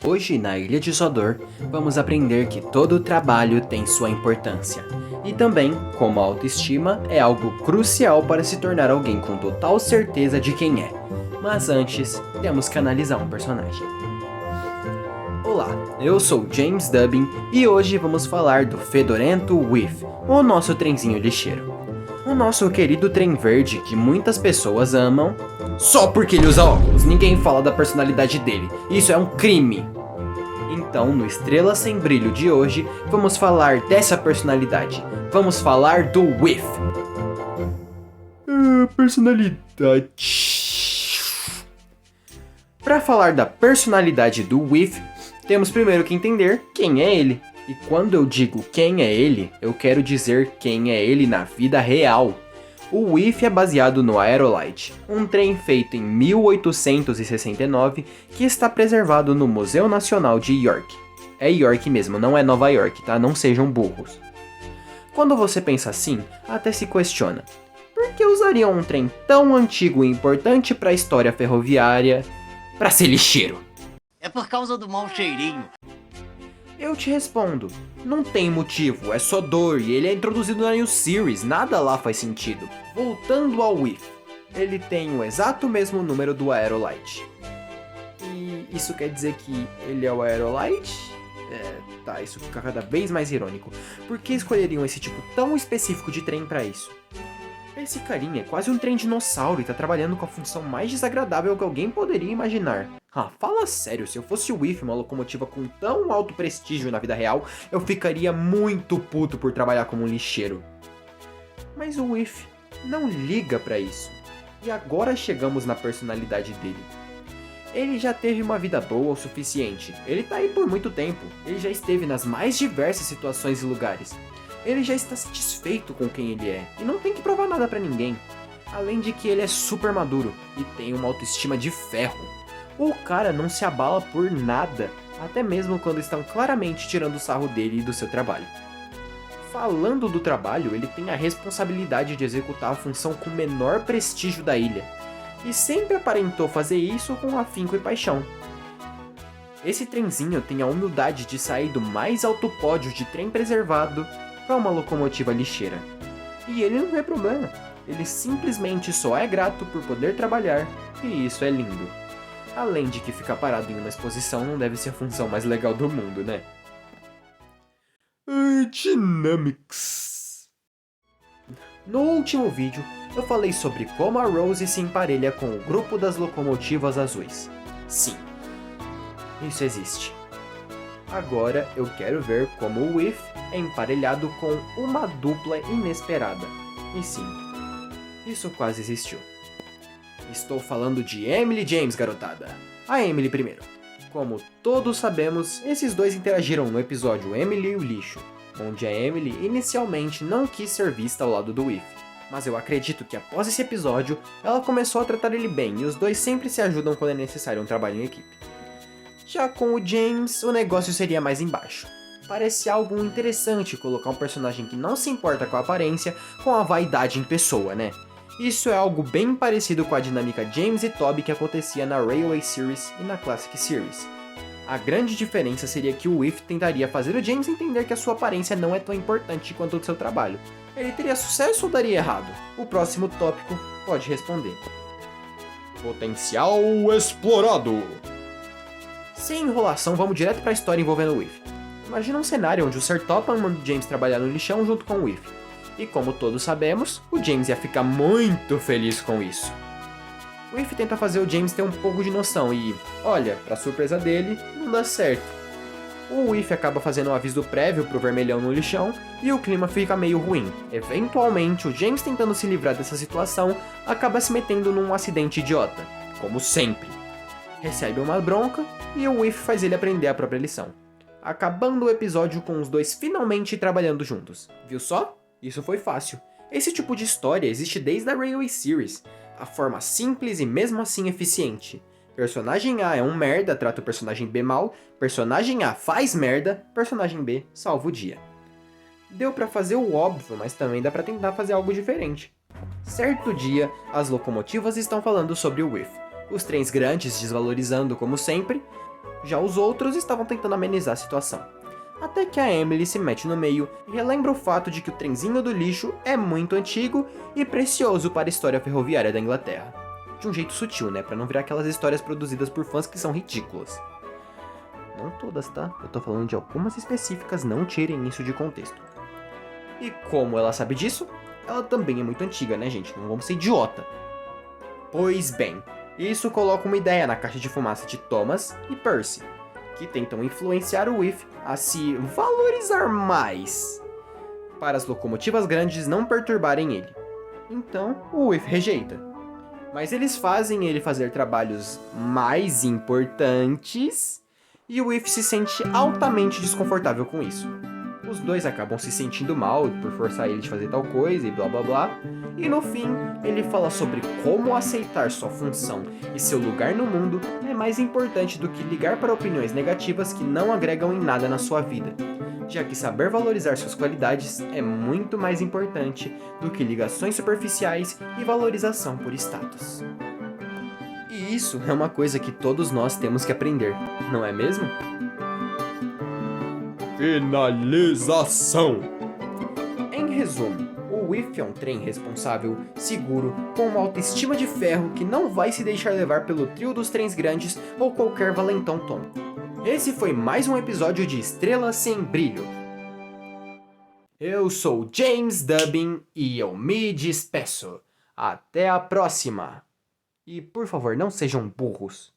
Hoje, na Ilha de Sodor, vamos aprender que todo trabalho tem sua importância. E também, como a autoestima é algo crucial para se tornar alguém com total certeza de quem é. Mas antes, temos que analisar um personagem. Olá, eu sou James Dubbin e hoje vamos falar do fedorento Whiff, o nosso trenzinho lixeiro. O nosso querido trem verde que muitas pessoas amam só porque ele usa óculos. Ninguém fala da personalidade dele. Isso é um crime. Então, no Estrela Sem Brilho de hoje, vamos falar dessa personalidade. Vamos falar do Whiff. Personalidade. Para falar da personalidade do Whiff, temos primeiro que entender quem é ele. E quando eu digo quem é ele, eu quero dizer quem é ele na vida real. O Whiff é baseado no Aerolite, um trem feito em 1869 que está preservado no Museu Nacional de York. É York mesmo, não é Nova York, tá? Não sejam burros. Quando você pensa assim, até se questiona: por que usariam um trem tão antigo e importante para a história ferroviária para ser lixeiro? É por causa do mau cheirinho. Eu te respondo, não tem motivo, é só dor e ele é introduzido na New Series, nada lá faz sentido. Voltando ao Whiff, ele tem o exato mesmo número do Aerolite. E isso quer dizer que ele é o Aerolite? Tá, isso fica cada vez mais irônico. Por que escolheriam esse tipo tão específico de trem pra isso? Esse carinha é quase um trem dinossauro e tá trabalhando com a função mais desagradável que alguém poderia imaginar. Ah, fala sério, se eu fosse o Whiff, uma locomotiva com tão alto prestígio na vida real, eu ficaria muito puto por trabalhar como um lixeiro. Mas o Whiff não liga pra isso. E agora chegamos na personalidade dele. Ele já teve uma vida boa o suficiente, ele tá aí por muito tempo, ele já esteve nas mais diversas situações e lugares. Ele já está satisfeito com quem ele é, e não tem que provar nada pra ninguém. Além de que ele é super maduro, e tem uma autoestima de ferro. O cara não se abala por nada, até mesmo quando estão claramente tirando o sarro dele e do seu trabalho. Falando do trabalho, ele tem a responsabilidade de executar a função com o menor prestígio da ilha, e sempre aparentou fazer isso com afinco e paixão. Esse trenzinho tem a humildade de sair do mais alto pódio de trem preservado para uma locomotiva lixeira. E ele não vê problema, ele simplesmente só é grato por poder trabalhar, e isso é lindo. Além de que ficar parado em uma exposição não deve ser a função mais legal do mundo, né? Dynamics. No último vídeo, eu falei sobre como a Rose se emparelha com o grupo das locomotivas azuis. Sim, isso existe. Agora eu quero ver como o Whiff é emparelhado com uma dupla inesperada. E sim, isso quase existiu. Estou falando de Emily James, garotada. A Emily primeiro. Como todos sabemos, esses dois interagiram no episódio Emily e o Lixo, onde a Emily inicialmente não quis ser vista ao lado do Whiff. Mas eu acredito que após esse episódio, ela começou a tratar ele bem e os dois sempre se ajudam quando é necessário um trabalho em equipe. Já com o James, o negócio seria mais embaixo. Parece algo interessante colocar um personagem que não se importa com a aparência com a vaidade em pessoa, né? Isso é algo bem parecido com a dinâmica James e Toby que acontecia na Railway Series e na Classic Series. A grande diferença seria que o Whiff tentaria fazer o James entender que a sua aparência não é tão importante quanto o seu trabalho. Ele teria sucesso ou daria errado? O próximo tópico pode responder. Potencial explorado. Sem enrolação, vamos direto para a história envolvendo o Whiff. Imagina um cenário onde o Sir Topham manda o James trabalhar no lixão junto com o Whiff. E como todos sabemos, o James ia ficar muito feliz com isso. O Whiff tenta fazer o James ter um pouco de noção e, olha, pra surpresa dele, não dá certo. O Whiff acaba fazendo um aviso prévio pro vermelhão no lixão e o clima fica meio ruim. Eventualmente, o James tentando se livrar dessa situação acaba se metendo num acidente idiota, como sempre. Recebe uma bronca e o Whiff faz ele aprender a própria lição. Acabando o episódio com os dois finalmente trabalhando juntos. Viu só? Isso foi fácil. Esse tipo de história existe desde a Railway Series. A forma simples e mesmo assim eficiente. Personagem A é um merda, trata o personagem B mal. Personagem A faz merda, personagem B salva o dia. Deu pra fazer o óbvio, mas também dá pra tentar fazer algo diferente. Certo dia, as locomotivas estão falando sobre o Whiff. Os trens grandes desvalorizando como sempre, Já os outros estavam tentando amenizar a situação. Até que a Emily se mete no meio e relembra o fato de que o trenzinho do lixo é muito antigo e precioso para a história ferroviária da Inglaterra. De um jeito sutil, né? Pra não virar aquelas histórias produzidas por fãs que são ridículas. Não todas, tá? Eu tô falando de algumas específicas, não tirem isso de contexto. E como ela sabe disso, ela também é muito antiga, né, gente? Não vamos ser idiota. Pois bem, isso coloca uma ideia na caixa de fumaça de Thomas e Percy, que tentam influenciar o Whiff a se valorizar mais, para as locomotivas grandes não perturbarem ele. Então, o Whiff rejeita. Mas eles fazem ele fazer trabalhos mais importantes e o Whiff se sente altamente desconfortável com isso. Os dois acabam se sentindo mal por forçar ele de fazer tal coisa e blá blá blá. E no fim, ele fala sobre como aceitar sua função e seu lugar no mundo é mais importante do que ligar para opiniões negativas que não agregam em nada na sua vida, já que saber valorizar suas qualidades é muito mais importante do que ligações superficiais e valorização por status. E isso é uma coisa que todos nós temos que aprender, não é mesmo? Finalização! Em resumo, o Whiff é um trem responsável, seguro, com uma autoestima de ferro que não vai se deixar levar pelo trio dos trens grandes ou qualquer valentão tonto. Esse foi mais um episódio de Estrelas Sem Brilho. Eu sou James Dubbin e eu me despeço. Até a próxima! E por favor, não sejam burros.